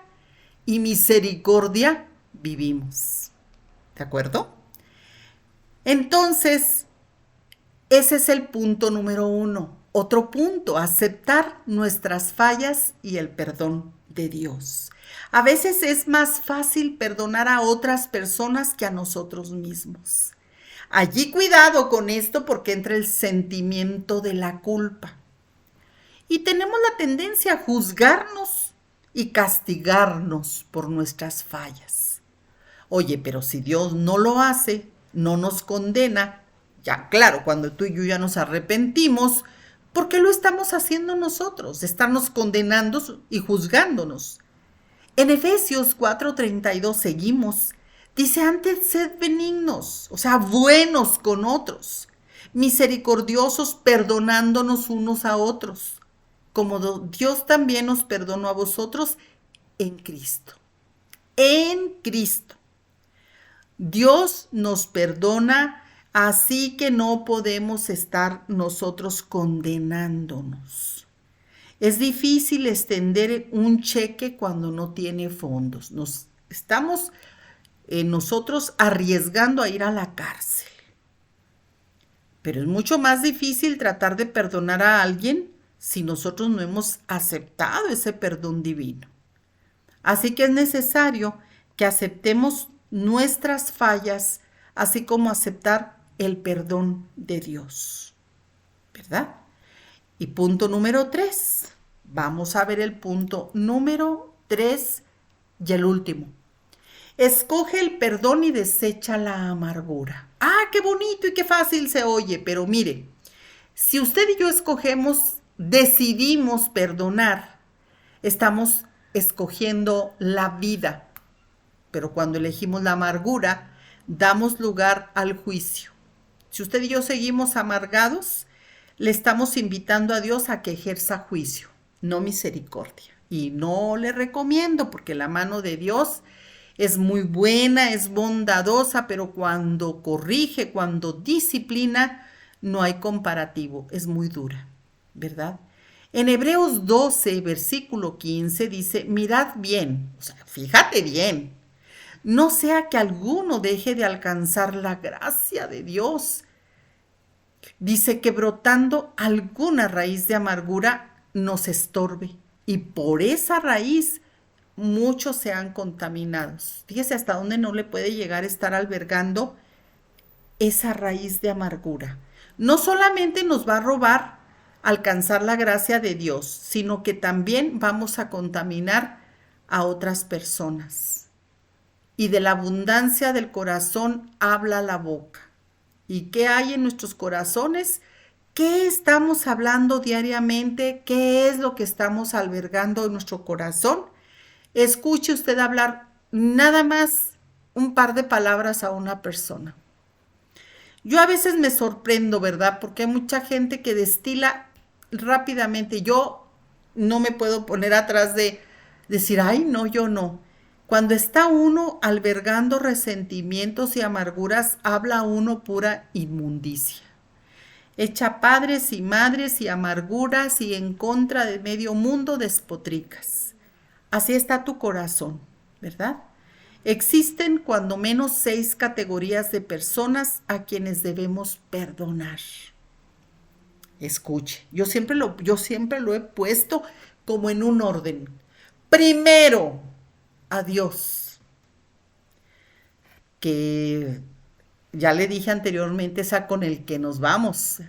y misericordia vivimos. ¿De acuerdo? Entonces, ese es el punto número uno. Otro punto, aceptar nuestras fallas y el perdón de Dios. A veces es más fácil perdonar a otras personas que a nosotros mismos. Allí cuidado con esto porque entra el sentimiento de la culpa. Y tenemos la tendencia a juzgarnos y castigarnos por nuestras fallas. Oye, pero si Dios no lo hace, no nos condena, ya claro, cuando tú y yo ya nos arrepentimos, ¿por qué lo estamos haciendo nosotros? Estarnos condenando y juzgándonos. En Efesios 4:32 seguimos. Dice, antes sed benignos, o sea, buenos con otros, misericordiosos, perdonándonos unos a otros, como Dios también nos perdonó a vosotros en Cristo. En Cristo. Dios nos perdona, así que no podemos estar nosotros condenándonos. Es difícil extender un cheque cuando no tiene fondos. Nos estamos nosotros arriesgando a ir a la cárcel. Pero es mucho más difícil tratar de perdonar a alguien si nosotros no hemos aceptado ese perdón divino. Así que es necesario que aceptemos nuestras fallas, así como aceptar el perdón de Dios. ¿Verdad? Y punto número 3. Vamos a ver el punto número 3 y el último. Escoge el perdón y desecha la amargura. Ah, qué bonito y qué fácil se oye, pero mire, si usted y yo escogemos, decidimos perdonar, estamos escogiendo la vida. Pero cuando elegimos la amargura, damos lugar al juicio. Si usted y yo seguimos amargados, le estamos invitando a Dios a que ejerza juicio, no misericordia. Y no le recomiendo porque la mano de Dios es muy buena, es bondadosa, pero cuando corrige, cuando disciplina, no hay comparativo, es muy dura, ¿verdad? En Hebreos 12, versículo 15 dice, mirad bien, o sea, fíjate bien, no sea que alguno deje de alcanzar la gracia de Dios. Dice que brotando alguna raíz de amargura nos estorbe y por esa raíz muchos sean contaminados. Fíjese hasta dónde no le puede llegar a estar albergando esa raíz de amargura. No solamente nos va a robar alcanzar la gracia de Dios, sino que también vamos a contaminar a otras personas. Y de la abundancia del corazón habla la boca. ¿Y qué hay en nuestros corazones? ¿Qué estamos hablando diariamente? ¿Qué es lo que estamos albergando en nuestro corazón? Escuche usted hablar nada más un par de palabras a una persona. Yo a veces me sorprendo, ¿verdad? Porque hay mucha gente que destila rápidamente. Yo no me puedo poner atrás de decir, ay, no, yo no. Cuando está uno albergando resentimientos y amarguras, habla uno pura inmundicia. Echa padres y madres y amarguras y en contra de medio mundo despotricas. Así está tu corazón, ¿verdad? Existen cuando menos 6 categorías de personas a quienes debemos perdonar. Escuche, yo siempre lo he puesto como en un orden. Primero, a Dios, que ya le dije anteriormente, es con el que nos vamos.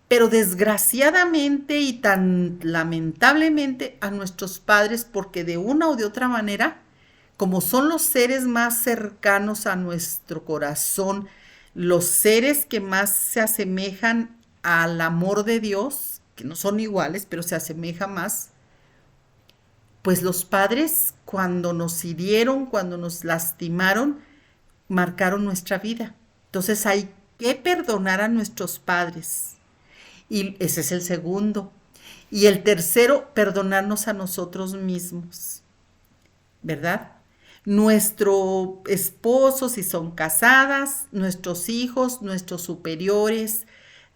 Pero desgraciadamente y tan lamentablemente a nuestros padres, porque de una o de otra manera, como son los seres más cercanos a nuestro corazón, los seres que más se asemejan al amor de Dios, que no son iguales, pero se asemeja más, pues los padres cuando nos hirieron, cuando nos lastimaron, marcaron nuestra vida. Entonces hay que perdonar a nuestros padres. Y ese es el segundo. Y el tercero, perdonarnos a nosotros mismos, ¿verdad? Nuestro esposo, si son casadas, nuestros hijos, nuestros superiores.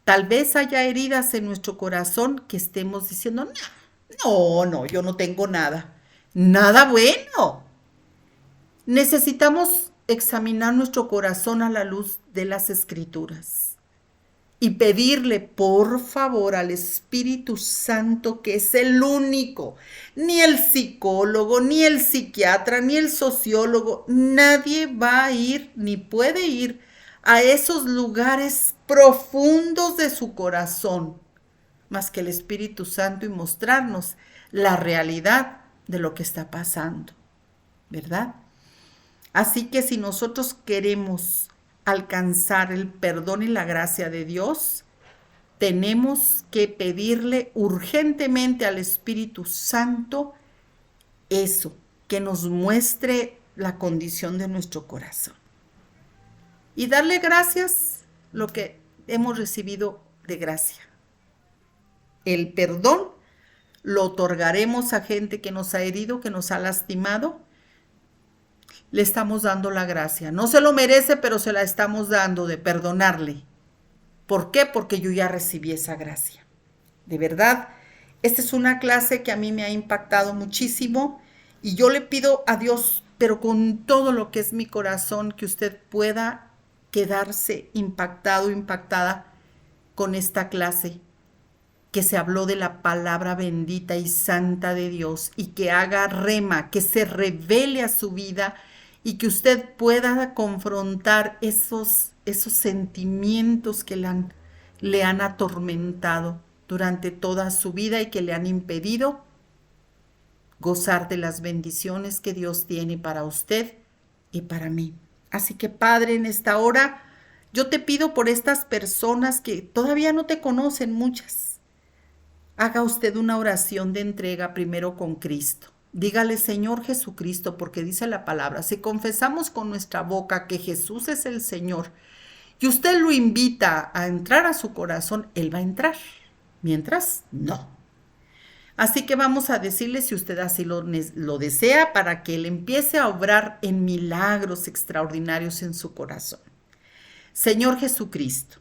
Tal vez haya heridas en nuestro corazón que estemos diciendo, no, no, yo no tengo nada. Nada bueno. Necesitamos examinar nuestro corazón a la luz de las Escrituras y pedirle por favor al Espíritu Santo, que es el único, ni el psicólogo, ni el psiquiatra, ni el sociólogo, nadie va a ir ni puede ir a esos lugares profundos de su corazón, más que el Espíritu Santo, y mostrarnos la realidad de lo que está pasando, ¿verdad? Así que si nosotros queremos alcanzar el perdón y la gracia de Dios, tenemos que pedirle urgentemente al Espíritu Santo eso, que nos muestre la condición de nuestro corazón. Y darle gracias lo que hemos recibido de gracia. El perdón lo otorgaremos a gente que nos ha herido, que nos ha lastimado. Le estamos dando la gracia. No se lo merece, pero se la estamos dando de perdonarle. ¿Por qué? Porque yo ya recibí esa gracia. De verdad, esta es una clase que a mí me ha impactado muchísimo y yo le pido a Dios, pero con todo lo que es mi corazón, que usted pueda quedarse impactado, impactada con esta clase, que se habló de la palabra bendita y santa de Dios y que haga rema, que se revele a su vida y que usted pueda confrontar esos sentimientos que le han atormentado durante toda su vida y que le han impedido gozar de las bendiciones que Dios tiene para usted y para mí. Así que, Padre, en esta hora yo te pido por estas personas que todavía no te conocen, muchas. Haga usted una oración de entrega primero con Cristo. Dígale, Señor Jesucristo, porque dice la palabra, si confesamos con nuestra boca que Jesús es el Señor y usted lo invita a entrar a su corazón, Él va a entrar. Mientras, no. Así que vamos a decirle, si usted así lo desea, para que Él empiece a obrar en milagros extraordinarios en su corazón. Señor Jesucristo,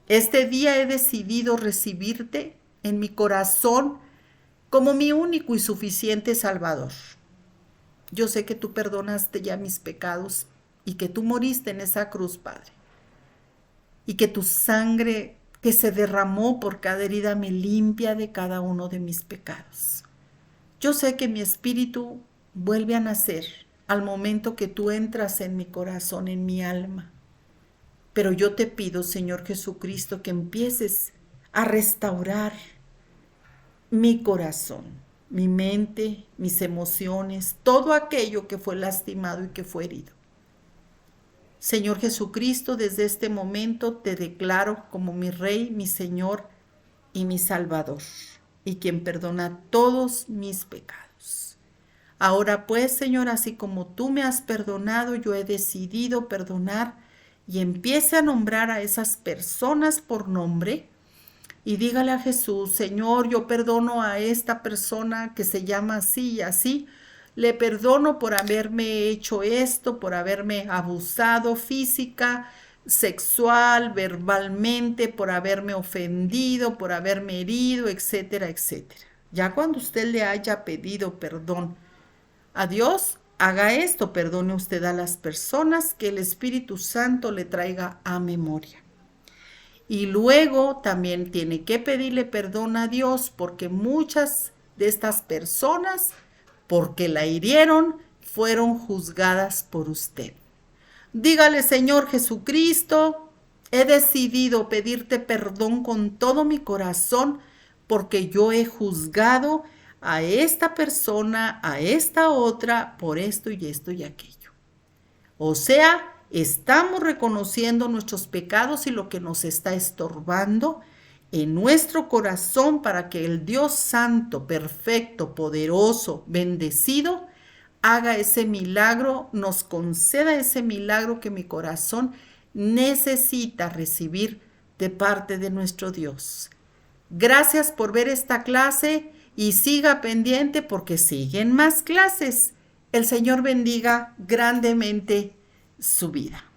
este día he decidido recibirte en mi corazón como mi único y suficiente Salvador. Yo sé que tú perdonaste ya mis pecados y que tú moriste en esa cruz, Padre, y que tu sangre que se derramó por cada herida me limpia de cada uno de mis pecados. Yo sé que mi espíritu vuelve a nacer al momento que tú entras en mi corazón, en mi alma. Pero yo te pido, Señor Jesucristo, que empieces a restaurar mi corazón, mi mente, mis emociones, todo aquello que fue lastimado y que fue herido. Señor Jesucristo, desde este momento te declaro como mi Rey, mi Señor y mi Salvador, y quien perdona todos mis pecados. Ahora pues, Señor, así como tú me has perdonado, yo he decidido perdonar, y empiece a nombrar a esas personas por nombre, y dígale a Jesús, Señor, yo perdono a esta persona que se llama así y así. Le perdono por haberme hecho esto, por haberme abusado física, sexual, verbalmente, por haberme ofendido, por haberme herido, etcétera, etcétera. Ya cuando usted le haya pedido perdón a Dios, haga esto, perdone usted a las personas que el Espíritu Santo le traiga a memoria. Y luego también tiene que pedirle perdón a Dios porque muchas de estas personas, porque la hirieron, fueron juzgadas por usted. Dígale, Señor Jesucristo, he decidido pedirte perdón con todo mi corazón porque yo he juzgado a esta persona, a esta otra, por esto y esto y aquello. O sea, estamos reconociendo nuestros pecados y lo que nos está estorbando en nuestro corazón para que el Dios Santo, perfecto, poderoso, bendecido, haga ese milagro, nos conceda ese milagro que mi corazón necesita recibir de parte de nuestro Dios. Gracias por ver esta clase y siga pendiente porque siguen más clases. El Señor bendiga grandemente su vida.